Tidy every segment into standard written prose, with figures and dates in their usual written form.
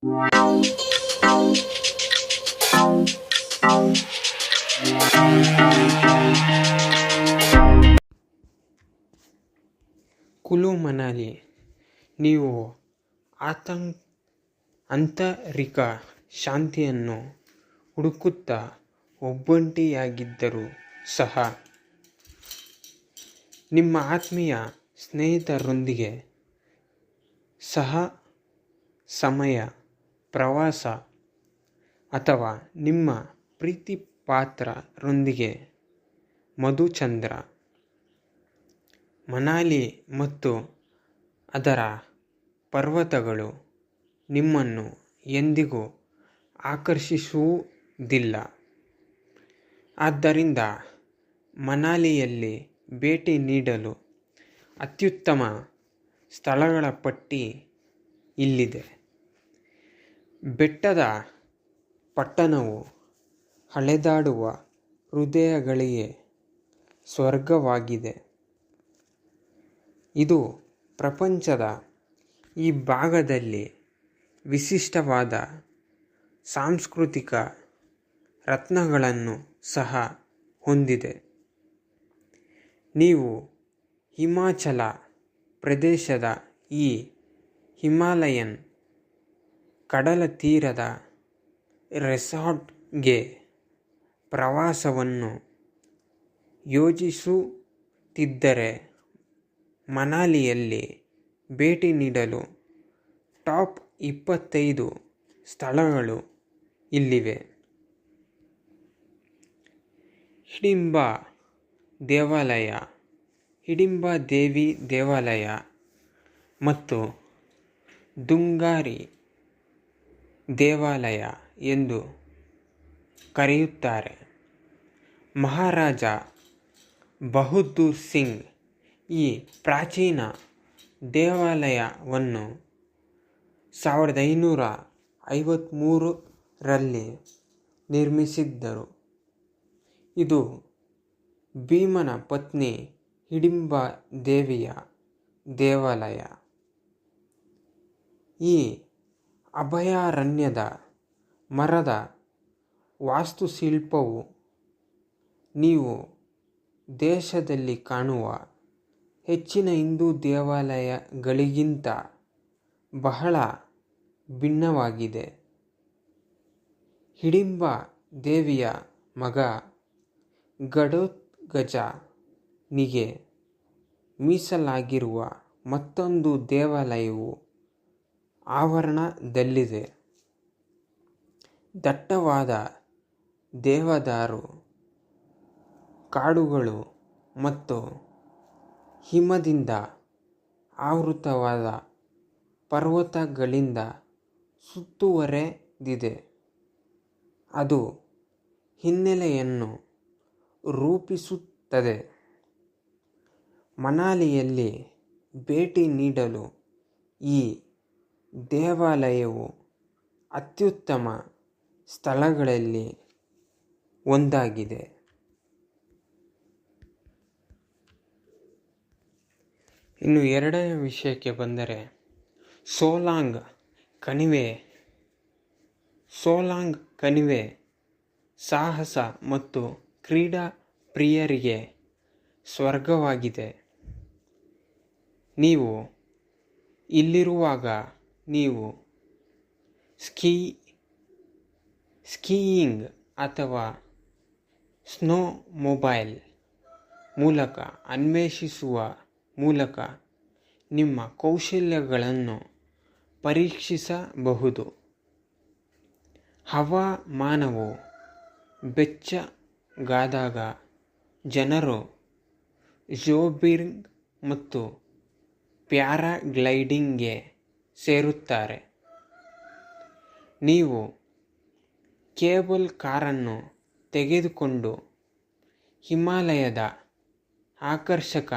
ಕುಲು ಮನಾಲಿ. ನೀವು ಆಂತರಿಕ ಶಾಂತಿಯನ್ನು ಹುಡುಕುತ್ತಾ ಒಬ್ಬಂಟಿಯಾಗಿದ್ದರೂ ಸಹ ನಿಮ್ಮ ಆತ್ಮೀಯ ಸ್ನೇಹಿತರೊಂದಿಗೆ ಸಮಯ ಪ್ರವಾಸ ಅಥವಾ ನಿಮ್ಮ ಪ್ರೀತಿಪಾತ್ರರೊಂದಿಗೆ ಮಧುಚಂದ್ರ. ಮನಾಲಿ ಮತ್ತು ಅದರ ಪರ್ವತಗಳು ನಿಮ್ಮನ್ನು ಎಂದಿಗೂ ಆಕರ್ಷಿಸುವುದಿಲ್ಲ. ಆದ್ದರಿಂದ ಮನಾಲಿಯಲ್ಲಿ ಭೇಟಿ ನೀಡಲು ಅತ್ಯುತ್ತಮ ಸ್ಥಳಗಳ ಪಟ್ಟಿ ಇಲ್ಲಿದೆ. ಬೆಟ್ಟದ ಪಟ್ಟಣವು ಅಲೆದಾಡುವ ಹೃದಯಗಳಿಗೆ ಸ್ವರ್ಗವಾಗಿದೆ. ಇದು ಪ್ರಪಂಚದ ಈ ಭಾಗದಲ್ಲಿ ವಿಶಿಷ್ಟವಾದ ಸಾಂಸ್ಕೃತಿಕ ರತ್ನಗಳನ್ನು ಸಹ ಹೊಂದಿದೆ. ನೀವು ಹಿಮಾಚಲ ಪ್ರದೇಶದ ಈ ಹಿಮಾಲಯನ್ ಕಡಲತೀರದ ರೆಸಾರ್ಟ್ಗೆ ಪ್ರವಾಸವನ್ನು ಯೋಜಿಸುತ್ತಿದ್ದರೆ ಮನಾಲಿಯಲ್ಲಿ ಭೇಟಿ ನೀಡಲು ಟಾಪ್ 25 ಸ್ಥಳಗಳು ಇಲ್ಲಿವೆ. ಹಿಡಿಂಬಾ ದೇವಾಲಯ, ಹಿಡಿಂಬಾ ದೇವಿ ದೇವಾಲಯ ಮತ್ತು ದುಂಗಾರಿ ದೇವಾಲಯ ಎಂದು ಕರೆಯುತ್ತಾರೆ. ಮಹಾರಾಜ ಬಹದ್ದೂರ್ ಸಿಂಗ್ ಈ ಪ್ರಾಚೀನ ದೇವಾಲಯವನ್ನು 1553ರಲ್ಲಿ ನಿರ್ಮಿಸಿದ್ದರು. ಇದು ಭೀಮನ ಪತ್ನಿ ಹಿಡಿಂಬಾ ದೇವಿಯ ದೇವಾಲಯ. ಈ ಅಭಯಾರಣ್ಯದ ಮರದ ವಾಸ್ತುಶಿಲ್ಪವು ನೀವು ದೇಶದಲ್ಲಿ ಕಾಣುವ ಹೆಚ್ಚಿನ ಹಿಂದೂ ದೇವಾಲಯಗಳಿಗಿಂತ ಬಹಳ ಭಿನ್ನವಾಗಿದೆ. ಹಿಡಿಂಬಾ ದೇವಿಯ ಮಗ ಘಟೋತ್ಕಚನಿಗೆ ಮೀಸಲಾಗಿರುವ ಮತ್ತೊಂದು ದೇವಾಲಯವು ಆವರಣದಲ್ಲಿದೆ. ದಟ್ಟವಾದ ದೇವದಾರು ಕಾಡುಗಳು ಮತ್ತು ಹಿಮದಿಂದ ಆವೃತವಾದ ಪರ್ವತಗಳಿಂದ ಸುತ್ತುವರೆದಿದೆ. ಅದು ಹಿನ್ನೆಲೆಯನ್ನು ರೂಪಿಸುತ್ತದೆ. ಮನಾಲಿಯಲ್ಲಿ ಭೇಟಿ ನೀಡಲು ಈ ದೇವಾಲಯವು ಅತ್ಯುತ್ತಮ ಸ್ಥಳಗಳಲ್ಲಿ ಒಂದಾಗಿದೆ. ಇನ್ನು ಎರಡನೇ ವಿಷಯಕ್ಕೆ ಬಂದರೆ ಸೋಲಾಂಗ್ ಕಣಿವೆ ಸಾಹಸ ಮತ್ತು ಕ್ರೀಡಾ ಪ್ರಿಯರಿಗೆ ಸ್ವರ್ಗವಾಗಿದೆ. ನೀವು ಇಲ್ಲಿರುವಾಗ ನೀವು ಸ್ಕೀಯಿಂಗ್ ಅಥವಾ ಸ್ನೋಮೊಬೈಲ್ ಮೂಲಕ ಅನ್ವೇಷಿಸುವ ಮೂಲಕ ನಿಮ್ಮ ಕೌಶಲ್ಯಗಳನ್ನು ಪರೀಕ್ಷಿಸಬಹುದು. ಹವಾಮಾನವು ಬೆಚ್ಚಗಾದಾಗ ಜನರು ಜೋಗಿಂಗ್ ಮತ್ತು ಪ್ಯಾರಾಗ್ಲೈಡಿಂಗ್ಗೆ ಸೇರುತ್ತಾರೆ. ನೀವು ಕೇಬಲ್ ಕಾರನ್ನು ತೆಗೆದುಕೊಂಡು ಹಿಮಾಲಯದ ಆಕರ್ಷಕ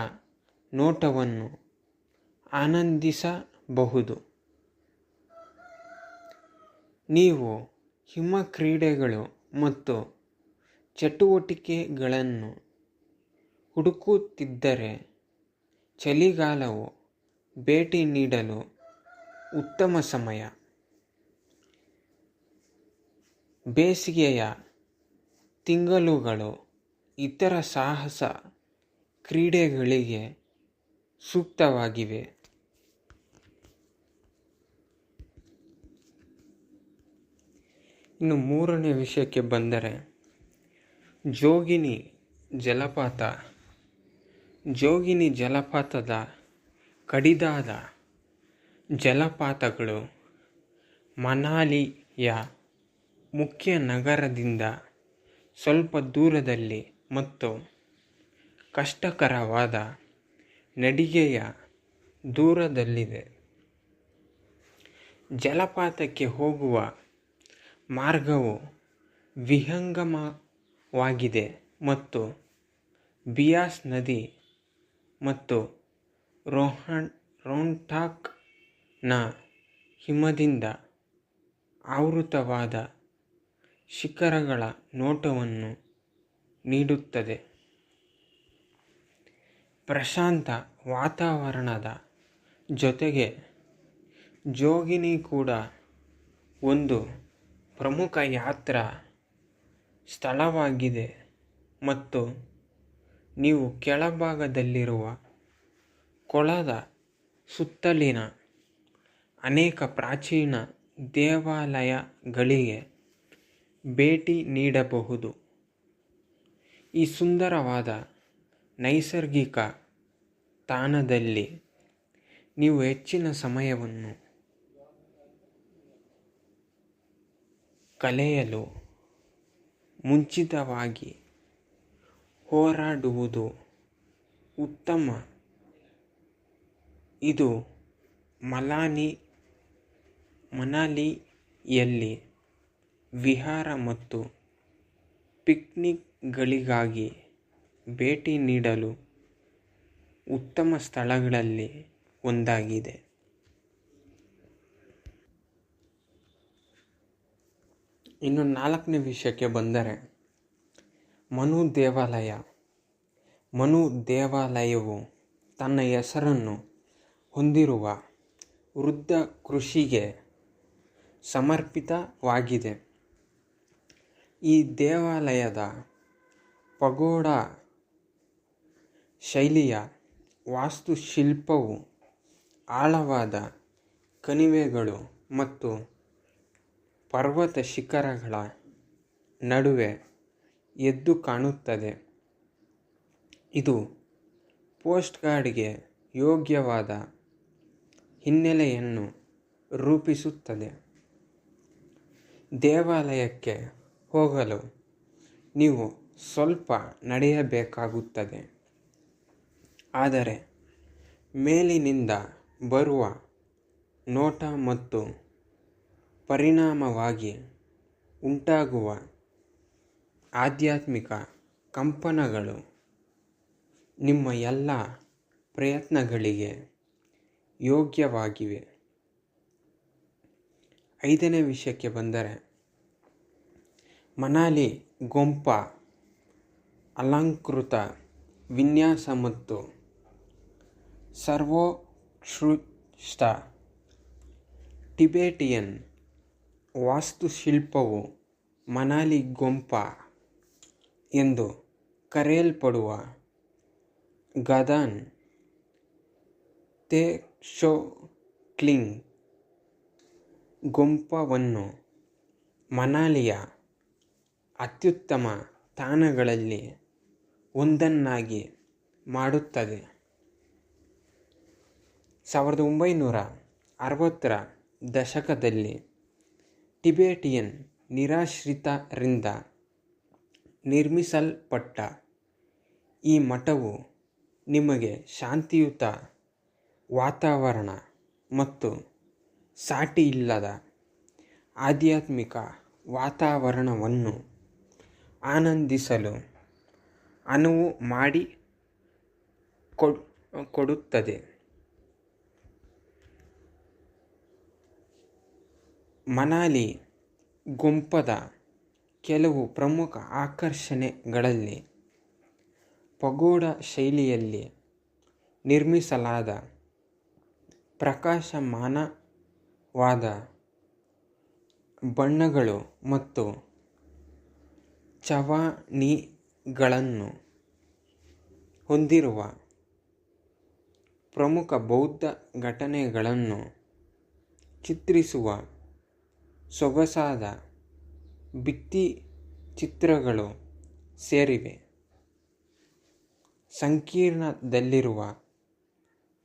ನೋಟವನ್ನು ಆನಂದಿಸಬಹುದು. ನೀವು ಹಿಮ ಕ್ರೀಡೆಗಳು ಮತ್ತು ಚಟುವಟಿಕೆಗಳನ್ನು ಹುಡುಕುತ್ತಿದ್ದರೆ ಚಳಿಗಾಲವು ಭೇಟಿ ನೀಡಲು ಉತ್ತಮ ಸಮಯ. ಬೇಸಿಗೆಯ ತಿಂಗಳುಗಳು ಇತರ ಸಾಹಸ ಕ್ರೀಡೆಗಳಿಗೆ ಸೂಕ್ತವಾಗಿವೆ. ಇನ್ನು ಮೂರನೇ ವಿಷಯಕ್ಕೆ ಬಂದರೆ ಜೋಗಿನಿ ಜಲಪಾತ. ಜೋಗಿನಿ ಜಲಪಾತದ ಕಡಿದಾದ ಜಲಪಾತಗಳು ಮನಾಲಿಯ ಮುಖ್ಯ ನಗರದಿಂದ ಸ್ವಲ್ಪ ದೂರದಲ್ಲಿ ಮತ್ತು ಕಷ್ಟಕರವಾದ ನಡಿಗೆಯ ದೂರದಲ್ಲಿದೆ. ಜಲಪಾತಕ್ಕೆ ಹೋಗುವ ಮಾರ್ಗವು ವಿಹಂಗಮವಾಗಿದೆ ಮತ್ತು ಬಿಯಾಸ್ ನದಿ ಮತ್ತು ರೋಹ್ಟಾಕ್ನ ಹಿಮದಿಂದ ಆವೃತವಾದ ಶಿಖರಗಳ ನೋಟವನ್ನು ನೀಡುತ್ತದೆ. ಪ್ರಶಾಂತ ವಾತಾವರಣದ ಜೊತೆಗೆ ಜೋಗಿನಿ ಕೂಡ ಒಂದು ಪ್ರಮುಖ ಯಾತ್ರಾ ಸ್ಥಳವಾಗಿದೆ ಮತ್ತು ನೀವು ಕೆಳಭಾಗದಲ್ಲಿರುವ ಕೊಳದ ಸುತ್ತಲಿನ ಅನೇಕ ಪ್ರಾಚೀನ ದೇವಾಲಯಗಳಿಗೆ ಭೇಟಿ ನೀಡಬಹುದು. ಈ ಸುಂದರವಾದ ನೈಸರ್ಗಿಕ ತಾಣದಲ್ಲಿ ನೀವು ಹೆಚ್ಚಿನ ಸಮಯವನ್ನು ಕಳೆಯಲು ಮುಂಚಿತವಾಗಿ ಹೋರಾಡುವುದು ಉತ್ತಮ. ಇದು ಮನಾಲಿಯಲ್ಲಿ ವಿಹಾರ ಮತ್ತು ಪಿಕ್ನಿಕ್ಗಳಿಗಾಗಿ ಭೇಟಿ ನೀಡಲು ಉತ್ತಮ ಸ್ಥಳಗಳಲ್ಲಿ ಒಂದಾಗಿದೆ. ಇನ್ನು ನಾಲ್ಕನೇ ವಿಷಯಕ್ಕೆ ಬಂದರೆ ಮನು ದೇವಾಲಯ. ಮನು ದೇವಾಲಯವು ತನ್ನ ಹೆಸರನ್ನು ಹೊಂದಿರುವ ವೃದ್ಧ ಕೃಷಿಗೆ ಸಮರ್ಪಿತವಾಗಿದೆ. ಈ ದೇವಾಲಯದ ಪಗೋಡಾ ಶೈಲಿಯ ವಾಸ್ತುಶಿಲ್ಪವು ಆಳವಾದ ಕಣಿವೆಗಳು ಮತ್ತು ಪರ್ವತ ಶಿಖರಗಳ ನಡುವೆ ಎದ್ದು ಕಾಣುತ್ತದೆ. ಇದು ಪೋಸ್ಟ್ಕಾರ್ಡ್ಗೆ ಯೋಗ್ಯವಾದ ಹಿನ್ನೆಲೆಯನ್ನು ರೂಪಿಸುತ್ತದೆ. ದೇವಾಲಯಕ್ಕೆ ಹೋಗಲು ನೀವು ಸ್ವಲ್ಪ ನಡೆಯಬೇಕಾಗುತ್ತದೆ, ಆದರೆ ಮೇಲಿನಿಂದ ಬರುವ ನೋಟ ಮತ್ತು ಪರಿಣಾಮವಾಗಿ ಉಂಟಾಗುವ ಆಧ್ಯಾತ್ಮಿಕ ಕಂಪನಗಳು ನಿಮ್ಮ ಎಲ್ಲ ಪ್ರಯತ್ನಗಳಿಗೆ ಯೋಗ್ಯವಾಗಿವೆ. ಐದನೇ ವಿಷಯಕ್ಕೆ ಬಂದರೆ ಮನಾಲಿ ಗೊಂಪಾ ಅಲಂಕೃತ ವಿನ್ಯಾಸ ಮತ್ತು ಸರ್ವೋತ್ಕೃಷ್ಟ ಟಿಬೆಟಿಯನ್ ವಾಸ್ತುಶಿಲ್ಪವು ಮನಾಲಿ ಗೊಂಪಾ ಎಂದು ಕರೆಯಲ್ಪಡುವ ಗದಾನ್ ತೆಕ್ಸೋಕ್ಲಿಂಗ್ ಗೊಂಪಾವನ್ನು ಮನಾಲಿಯ ಅತ್ಯುತ್ತಮ ತಾಣಗಳಲ್ಲಿ ಒಂದನ್ನಾಗಿ ಮಾಡುತ್ತದೆ. 1960ರ ದಶಕದಲ್ಲಿ ಟಿಬೆಟಿಯನ್ ನಿರಾಶ್ರಿತರಿಂದ ನಿರ್ಮಿಸಲ್ಪಟ್ಟ ಈ ಮಠವು ನಿಮಗೆ ಶಾಂತಿಯುತ ವಾತಾವರಣ ಮತ್ತು ಸಾಟಿಯಿಲ್ಲದ ಆಧ್ಯಾತ್ಮಿಕ ವಾತಾವರಣವನ್ನು ಆನಂದಿಸಲು ಅನುವು ಮಾಡಿಕೊಡುತ್ತದೆ. ಮನಾಲಿ ಗೊಂಪಾದ ಕೆಲವು ಪ್ರಮುಖ ಆಕರ್ಷಣೆಗಳಲ್ಲಿ ಪಗೋಡಾ ಶೈಲಿಯಲ್ಲಿ ನಿರ್ಮಿಸಲಾದ ಪ್ರಕಾಶಮಾನವಾದ ಬಣ್ಣಗಳು ಮತ್ತು ಛಾವಣಿಗಳನ್ನು ಹೊಂದಿರುವ ಪ್ರಮುಖ ಬೌದ್ಧ ಘಟನೆಗಳನ್ನು ಚಿತ್ರಿಸುವ ಸೊಗಸಾದ ಭಿತ್ತಿಚಿತ್ರಗಳು ಸೇರಿವೆ. ಸಂಕೀರ್ಣದಲ್ಲಿರುವ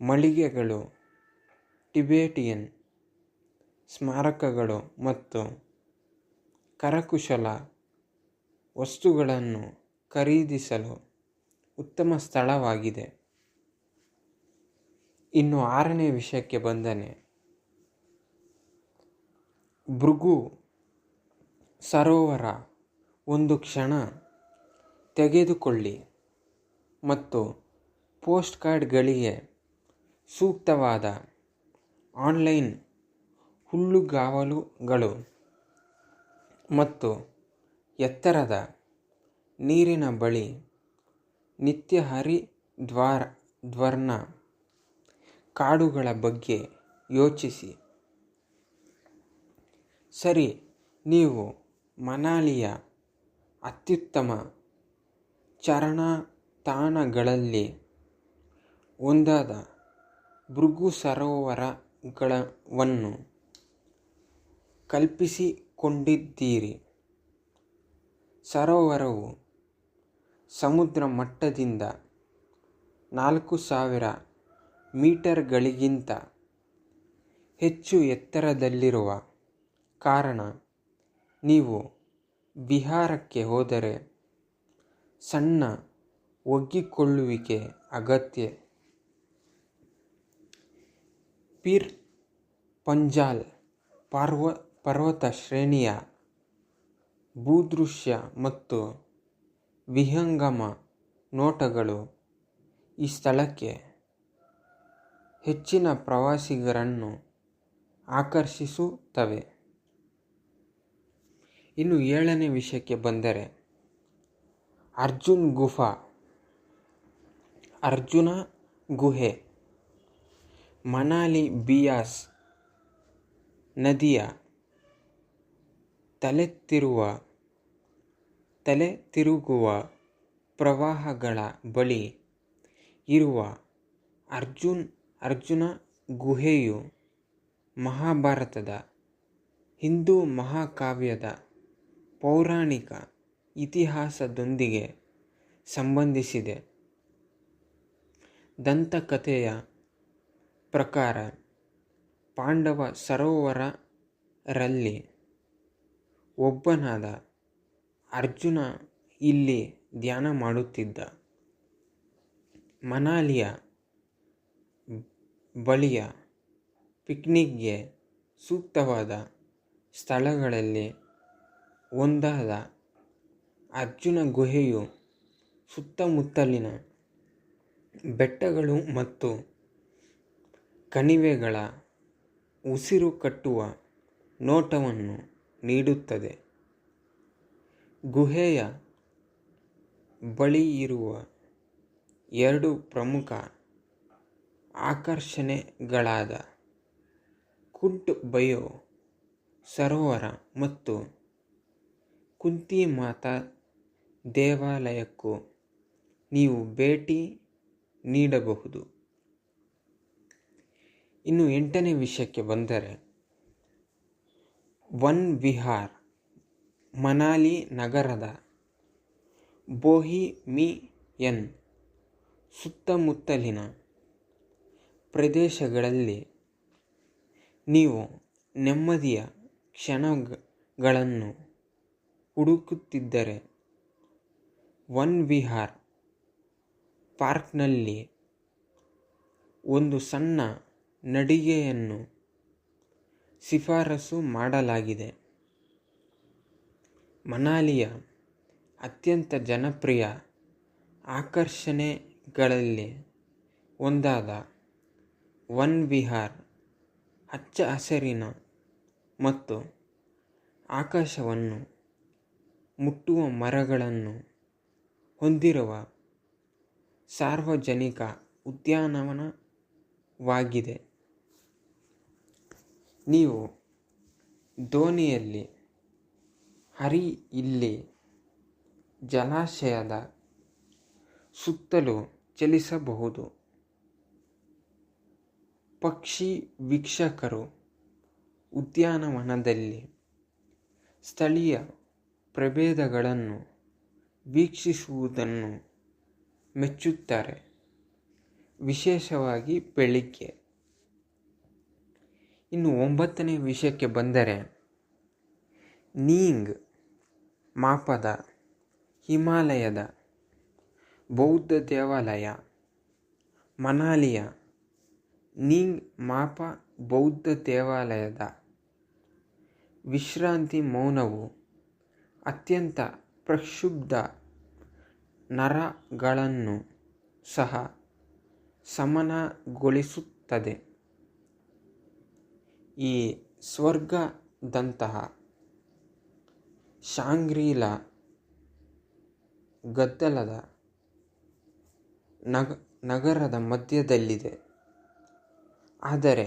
ಮಳಿಗೆಗಳು, ಟಿಬೆಟಿಯನ್ ಸ್ಮಾರಕಗಳು ಮತ್ತು ಕರಕುಶಲ ವಸ್ತುಗಳನ್ನು ಖರೀದಿಸಲು ಉತ್ತಮ ಸ್ಥಳವಾಗಿದೆ. ಇನ್ನು 6ನೇ ವಿಷಯಕ್ಕೆ ಬಂದರೆ, ಭೃಗು ಸರೋವರ. ಒಂದು ಕ್ಷಣ ತೆಗೆದುಕೊಳ್ಳಿ ಮತ್ತು ಪೋಸ್ಟ್ ಕಾರ್ಡ್ಗಳಿಗೆ ಸೂಕ್ತವಾದ ಆನ್ಲೈನ್ ಹುಲ್ಲುಗಾವಲುಗಳು ಮತ್ತು ಎತ್ತರದ ನೀರಿನ ಬಳಿ ನಿತ್ಯ ಹರಿದ್ವರ್ಣ ಕಾಡುಗಳ ಬಗ್ಗೆ ಯೋಚಿಸಿ. ಸರಿ, ನೀವು ಮನಾಲಿಯ ಅತ್ಯುತ್ತಮ ಚಾರಣತಾಣಗಳಲ್ಲಿ ಒಂದಾದ ಭೃಗು ಸರೋವರವನ್ನು ಕಲ್ಪಿಸಿಕೊಂಡಿದ್ದೀರಿ. ಸರೋವರವು ಸಮುದ್ರ ಮಟ್ಟದಿಂದ 4000 ಮೀಟರ್ಗಳಿಗಿಂತ ಹೆಚ್ಚು ಎತ್ತರದಲ್ಲಿರುವ ಕಾರಣ ನೀವು ವಿಹಾರಕ್ಕೆ ಹೋದರೆ ಸಣ್ಣ ಒಗ್ಗಿಕೊಳ್ಳುವಿಕೆ ಅಗತ್ಯ. ಪೀರ್ ಪಂಜಾಲ್ ಪರ್ವತ ಶ್ರೇಣಿಯ ಭೂದೃಶ್ಯ ಮತ್ತು ವಿಹಂಗಮ ನೋಟಗಳು ಈ ಸ್ಥಳಕ್ಕೆ ಹೆಚ್ಚಿನ ಪ್ರವಾಸಿಗರನ್ನು ಆಕರ್ಷಿಸುತ್ತವೆ. ಇನ್ನು 7ನೇ ವಿಷಯಕ್ಕೆ ಬಂದರೆ, ಅರ್ಜುನ ಗುಹೆ. ಮನಾಲಿ ಬಿಯಾಸ್ ನದಿಯ ತಲೆತಿರುಗುವ ಪ್ರವಾಹಗಳ ಬಳಿ ಇರುವ ಅರ್ಜುನ ಗುಹೆಯು ಮಹಾಭಾರತದ ಹಿಂದೂ ಮಹಾಕಾವ್ಯದ ಪೌರಾಣಿಕ ಇತಿಹಾಸದೊಂದಿಗೆ ಸಂಬಂಧಿಸಿದೆ. ದಂತಕಥೆಯ ಪ್ರಕಾರ ಪಾಂಡವ ಸರೋವರರಲ್ಲಿ ಒಬ್ಬನಾದ ಅರ್ಜುನ ಇಲ್ಲಿ ಧ್ಯಾನ ಮಾಡುತ್ತಿದ್ದ. ಮನಾಲಿಯ ಬಳಿಯ ಪಿಕ್ನಿಕ್ಗೆ ಸೂಕ್ತವಾದ ಸ್ಥಳಗಳಲ್ಲಿ ಒಂದಾದ ಅರ್ಜುನ ಗುಹೆಯು ಸುತ್ತಮುತ್ತಲಿನ ಬೆಟ್ಟಗಳು ಮತ್ತು ಕಣಿವೆಗಳ ಉಸಿರುಕಟ್ಟುವ ನೋಟವನ್ನು ನೀಡುತ್ತದೆ. ಗುಹೆಯ ಬಳಿಯಿರುವ 2 ಪ್ರಮುಖ ಆಕರ್ಷಣೆಗಳಾದ ಕುಂಟ್ ಬಯೋ ಸರೋವರ ಮತ್ತು ಕುಂತಿ ಮಾತಾ ದೇವಾಲಯಕ್ಕೂ ನೀವು ಭೇಟಿ ನೀಡಬಹುದು. ಇನ್ನು 8ನೇ ವಿಷಯಕ್ಕೆ ಬಂದರೆ, ವನ್ ವಿಹಾರ್. ಮನಾಲಿ ನಗರದ ಬೋಹಿಮಿಯನ್ ಸುತ್ತಮುತ್ತಲಿನ ಪ್ರದೇಶಗಳಲ್ಲಿ ನೀವು ನೆಮ್ಮದಿಯ ಕ್ಷಣಗಳನ್ನು ಹುಡುಕುತ್ತಿದ್ದರೆ ವನ್ ವಿಹಾರ್ ಪಾರ್ಕ್ನಲ್ಲಿ ಒಂದು ಸಣ್ಣ ನಡಿಗೆಯನ್ನು ಶಿಫಾರಸು ಮಾಡಲಾಗಿದೆ. ಮನಾಲಿಯ ಅತ್ಯಂತ ಜನಪ್ರಿಯ ಆಕರ್ಷಣೆಗಳಲ್ಲಿ ಒಂದಾದ ವನ್ ವಿಹಾರ್ ಹಚ್ಚ ಹಸಿರಿನ ಮತ್ತು ಆಕಾಶವನ್ನು ಮುಟ್ಟುವ ಮರಗಳನ್ನು ಹೊಂದಿರುವ ಸಾರ್ವಜನಿಕ ಉದ್ಯಾನವನವಾಗಿದೆ. ನೀವು ದೋಣಿಯಲ್ಲಿ ಇಲ್ಲಿ ಜಲಾಶಯದ ಸುತ್ತಲೂ ಚಲಿಸಬಹುದು. ಪಕ್ಷಿ ವೀಕ್ಷಕರು ಉದ್ಯಾನವನದಲ್ಲಿ ಸ್ಥಳೀಯ ಪ್ರಭೇದಗಳನ್ನು ವೀಕ್ಷಿಸುವುದನ್ನು ಮೆಚ್ಚುತ್ತಾರೆ, ವಿಶೇಷವಾಗಿ ಬೆಳಿಗ್ಗೆ. ಇನ್ನು 9ನೇ ವಿಷಯಕ್ಕೆ ಬಂದರೆ, ನೀಂಗ್ ಮಾಪದ ಹಿಮಾಲಯದ ಬೌದ್ಧ ದೇವಾಲಯ. ಮನಾಲಿಯ ನೀಂಗ್ ಮಾಪ ಬೌದ್ಧ ದೇವಾಲಯದ ವಿಶ್ರಾಂತಿ ಮೌನವು ಅತ್ಯಂತ ಪ್ರಕ್ಷುಬ್ಧ ನರಗಳನ್ನು ಸಹ ಶಮನಗೊಳಿಸುತ್ತದೆ. ಈ ಸ್ವರ್ಗದಂತಹ ಶಾಂಗ್ರಿ-ಲಾ ಗದ್ದಲದ ನಗರದ ಮಧ್ಯದಲ್ಲಿದೆ, ಆದರೆ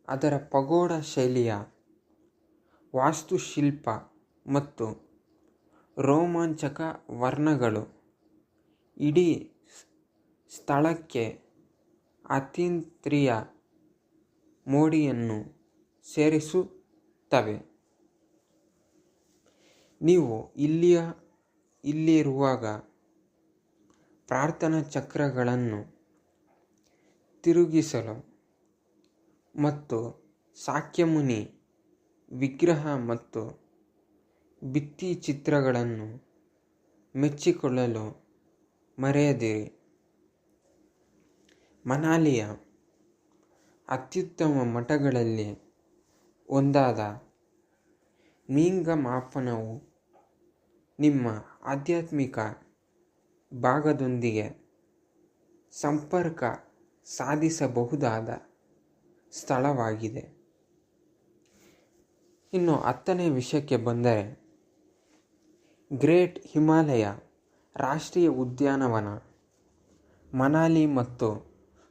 ಅದರ ಪಗೋಡ ಶೈಲಿಯ ವಾಸ್ತುಶಿಲ್ಪ ಮತ್ತು ರೋಮಾಂಚಕ ವರ್ಣಗಳು ಇಡೀ ಸ್ಥಳಕ್ಕೆ ಅತೀಂದ್ರಿಯ ಮೋಡಿಯನ್ನು ಸೇರಿಸುತ್ತವೆ. ನೀವು ಇಲ್ಲಿರುವಾಗ ಪ್ರಾರ್ಥನಾ ಚಕ್ರಗಳನ್ನು ತಿರುಗಿಸಲು ಮತ್ತು ಶಾಕ್ಯಮುನಿ ವಿಗ್ರಹ ಮತ್ತು ಭಿತ್ತಿಚಿತ್ರಗಳನ್ನು ಮೆಚ್ಚಿಕೊಳ್ಳಲು ಮರೆಯದಿರಿ. ಮನಾಲಿಯ ಅತ್ಯುತ್ತಮ ಮಠಗಳಲ್ಲಿ ಒಂದಾದ ನೀಂಗಮಾಪನವು ನಿಮ್ಮ ಆಧ್ಯಾತ್ಮಿಕ ಭಾಗದೊಂದಿಗೆ ಸಂಪರ್ಕ ಸಾಧಿಸಬಹುದಾದ ಸ್ಥಳವಾಗಿದೆ. ಇನ್ನು 10ನೇ ವಿಷಯಕ್ಕೆ ಬಂದರೆ, ಗ್ರೇಟ್ ಹಿಮಾಲಯ ರಾಷ್ಟ್ರೀಯ ಉದ್ಯಾನವನ. ಮನಾಲಿ ಮತ್ತು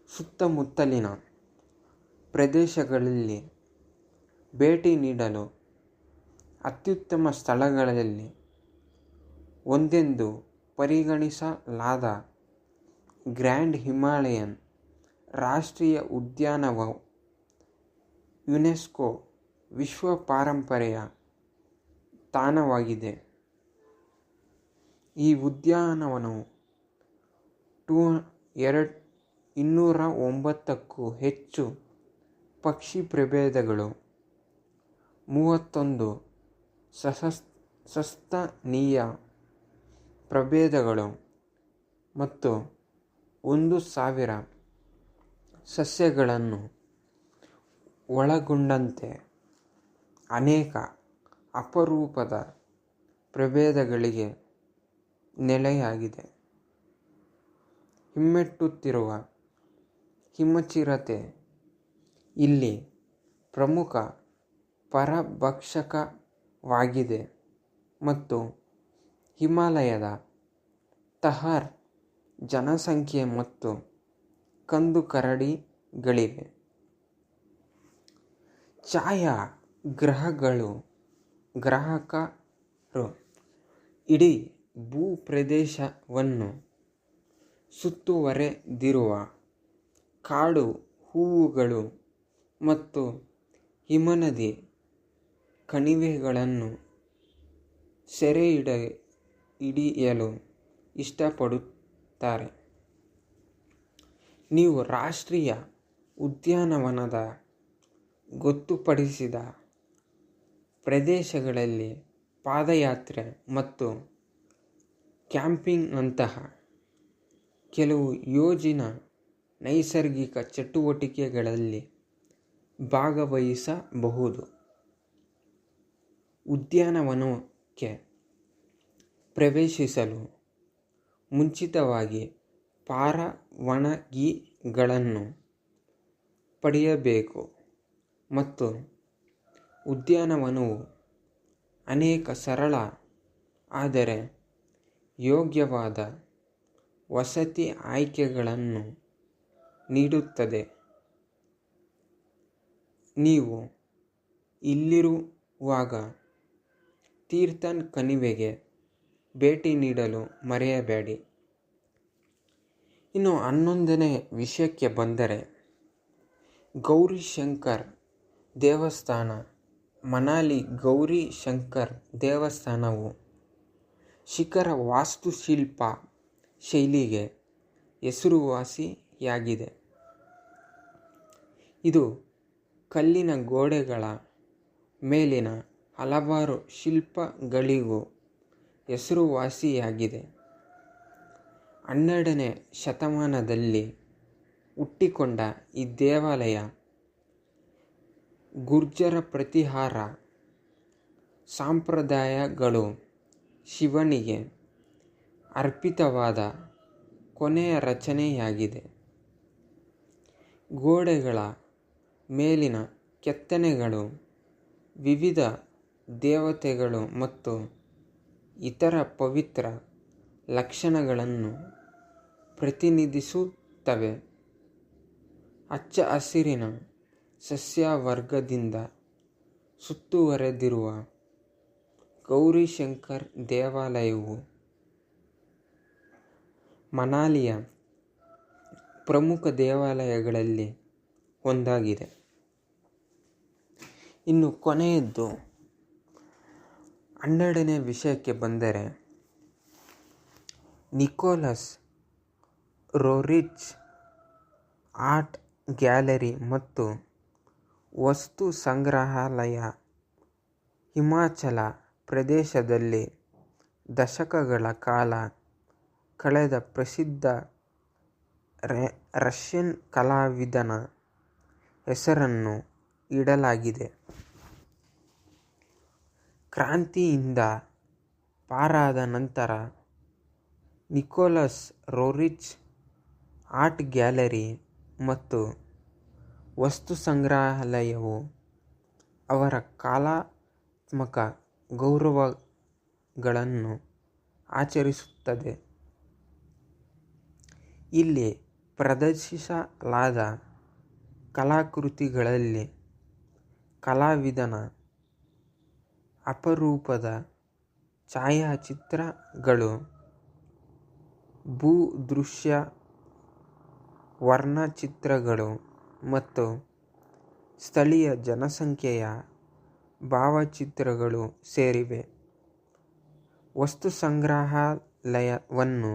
ಸುತ್ತಮುತ್ತಲಿನ ಪ್ರದೇಶಗಳಲ್ಲಿ ಭೇಟಿ ನೀಡಲು ಅತ್ಯುತ್ತಮ ಸ್ಥಳಗಳಲ್ಲಿ ಒಂದೆಂದು ಪರಿಗಣಿಸಲಾದ ಗ್ರ್ಯಾಂಡ್ ಹಿಮಾಲಯನ್ ರಾಷ್ಟ್ರೀಯ ಉದ್ಯಾನವು ಯುನೆಸ್ಕೋ ವಿಶ್ವ ಪಾರಂಪರ್ಯ ತಾಣವಾಗಿದೆ. ಈ ಉದ್ಯಾನವನವು 209ಕ್ಕೂ ಹೆಚ್ಚು ಪಕ್ಷಿ ಪ್ರಭೇದಗಳು, 31 ಸಸ್ತನೀಯ ಪ್ರಭೇದಗಳು ಮತ್ತು 1,000 ಸಸ್ಯಗಳನ್ನು ಒಳಗೊಂಡಂತೆ ಅನೇಕ ಅಪರೂಪದ ಪ್ರಭೇದಗಳಿಗೆ ನೆಲೆಯಾಗಿದೆ. ಹಿಮ್ಮೆಟ್ಟುತ್ತಿರುವ ಹಿಮಚಿರತೆ ಇಲ್ಲಿ ಪ್ರಮುಖ ಪರಭಕ್ಷಕವಾಗಿದೆ ಮತ್ತು ಹಿಮಾಲಯದ ಥಾರ್ ಜನಸಂಖ್ಯೆ ಮತ್ತು ಕಂದು ಕರಡಿಗಳಿವೆ. ಛಾಯಾಗ್ರಾಹಕರು ಇಡೀ ಭೂಪ್ರದೇಶವನ್ನು ಸುತ್ತುವರೆದಿರುವ ಕಾಡು ಹೂವುಗಳು ಮತ್ತು ಹಿಮನದಿ ಕಣಿವೆಗಳನ್ನು ಸೆರೆಹಿಡಿಯಲು ಇಷ್ಟಪಡುತ್ತಾರೆ. ನೀವು ರಾಷ್ಟ್ರೀಯ ಉದ್ಯಾನವನದ ಗೊತ್ತುಪಡಿಸಿದ ಪ್ರದೇಶಗಳಲ್ಲಿ ಪಾದಯಾತ್ರೆ ಮತ್ತು ಕ್ಯಾಂಪಿಂಗ್ನಂತಹ ಕೆಲವು ಯೋಜಿತ ನೈಸರ್ಗಿಕ ಚಟುವಟಿಕೆಗಳಲ್ಲಿ ಭಾಗವಹಿಸಬಹುದು. ಉದ್ಯಾನವನಕ್ಕೆ ಪ್ರವೇಶಿಸಲು ಮುಂಚಿತವಾಗಿ ಪರವಾನಗಿಗಳನ್ನು ಪಡೆಯಬೇಕು ಮತ್ತು ಉದ್ಯಾನವನವು ಅನೇಕ ಸರಳ ಆದರೆ ಯೋಗ್ಯವಾದ ವಸತಿ ಆಯ್ಕೆಗಳನ್ನು ನೀಡುತ್ತದೆ. ನೀವು ಇಲ್ಲಿರುವಾಗ ತೀರ್ಥನ್ ಕಣಿವೆಗೆ ಭೇಟಿ ನೀಡಲು ಮರೆಯಬೇಡಿ. ಇನ್ನು 11ನೇ ವಿಷಯಕ್ಕೆ ಬಂದರೆ, ಗೌರಿಶಂಕರ್ ದೇವಸ್ಥಾನ. ಮನಾಲಿ ಗೌರಿ ಶಂಕರ್ ದೇವಸ್ಥಾನವು ಶಿಖರ ವಾಸ್ತುಶಿಲ್ಪ ಶೈಲಿಗೆ ಹೆಸರುವಾಸಿಯಾಗಿದೆ. ಇದು ಕಲ್ಲಿನ ಗೋಡೆಗಳ ಮೇಲಿನ ಹಲವಾರು ಶಿಲ್ಪಗಳಿಗೂ ಹೆಸರುವಾಸಿಯಾಗಿದೆ. 12ನೇ ಶತಮಾನದಲ್ಲಿ ಹುಟ್ಟಿಕೊಂಡ ಈ ದೇವಾಲಯ ಗುರ್ಜರ ಪ್ರತಿಹಾರ ಸಂಪ್ರದಾಯಗಳು ಶಿವನಿಗೆ ಅರ್ಪಿತವಾದ ಕೊನೆಯ ರಚನೆಯಾಗಿದೆ. ಗೋಡೆಗಳ ಮೇಲಿನ ಕೆತ್ತನೆಗಳು ವಿವಿಧ ದೇವತೆಗಳು ಮತ್ತು ಇತರ ಪವಿತ್ರ ಲಕ್ಷಣಗಳನ್ನು ಪ್ರತಿನಿಧಿಸುತ್ತವೆ. ಹಚ್ಚ ಹಸಿರಿನ ಸಸ್ಯವರ್ಗದಿಂದ ಸುತ್ತುವರೆದಿರುವ ಗೌರಿಶಂಕರ್ ದೇವಾಲಯವು ಮನಾಲಿಯ ಪ್ರಮುಖ ದೇವಾಲಯಗಳಲ್ಲಿ ಒಂದಾಗಿದೆ. ಇನ್ನು ಕೊನೆಯದ್ದು 12ನೇ ವಿಷಯಕ್ಕೆ ಬಂದರೆ, ನಿಕೋಲಸ್ ರೋರಿಚ್ ಆರ್ಟ್ ಗ್ಯಾಲರಿ ಮತ್ತು ವಸ್ತು ಸಂಗ್ರಹಾಲಯ ಹಿಮಾಚಲ ಪ್ರದೇಶದಲ್ಲಿ ದಶಕಗಳ ಕಾಲ ಕಳೆದ ಪ್ರಸಿದ್ಧ ರಷ್ಯನ್ ಕಲಾವಿದನ ಹೆಸರನ್ನು ಇಡಲಾಗಿದೆ. ಕ್ರಾಂತಿಯಿಂದ ಪಾರಾದ ನಂತರ ನಿಕೋಲಸ್ ರೋರಿಚ್ ಆರ್ಟ್ ಗ್ಯಾಲರಿ ಮತ್ತು ವಸ್ತು ಸಂಗ್ರಹಾಲಯವು ಅವರ ಕಲಾತ್ಮಕ ಗೌರವಗಳನ್ನು ಆಚರಿಸುತ್ತದೆ. ಇಲ್ಲಿ ಪ್ರದರ್ಶಿಸಲಾದ ಕಲಾಕೃತಿಗಳಲ್ಲಿ ಕಲಾವಿದನ ಅಪರೂಪದ ಛಾಯಾಚಿತ್ರಗಳು, ಭೂದೃಶ್ಯ ವರ್ಣಚಿತ್ರಗಳು ಮತ್ತು ಸ್ಥಳೀಯ ಜನಸಂಖ್ಯೆಯ ಭಾವಚಿತ್ರಗಳು ಸೇರಿವೆ. ವಸ್ತು ಸಂಗ್ರಹಾಲಯವನ್ನು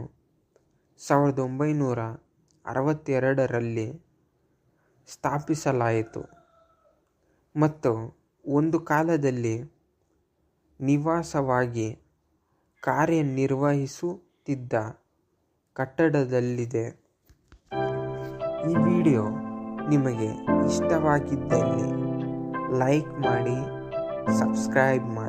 1962ರಲ್ಲಿ ಸ್ಥಾಪಿಸಲಾಯಿತು ಮತ್ತು ಒಂದು ಕಾಲದಲ್ಲಿ ನಿವಾಸವಾಗಿ ಕಾರ್ಯನಿರ್ವಹಿಸುತ್ತಿದ್ದ ಕಟ್ಟಡದಲ್ಲಿದೆ. ಈ ವಿಡಿಯೋ ನಿಮಗೆ ಇಷ್ಟವಾಗಿದ್ದಲ್ಲಿ ಲೈಕ್ ಮಾಡಿ, ಸಬ್ಸ್ಕ್ರೈಬ್ ಮಾಡಿ.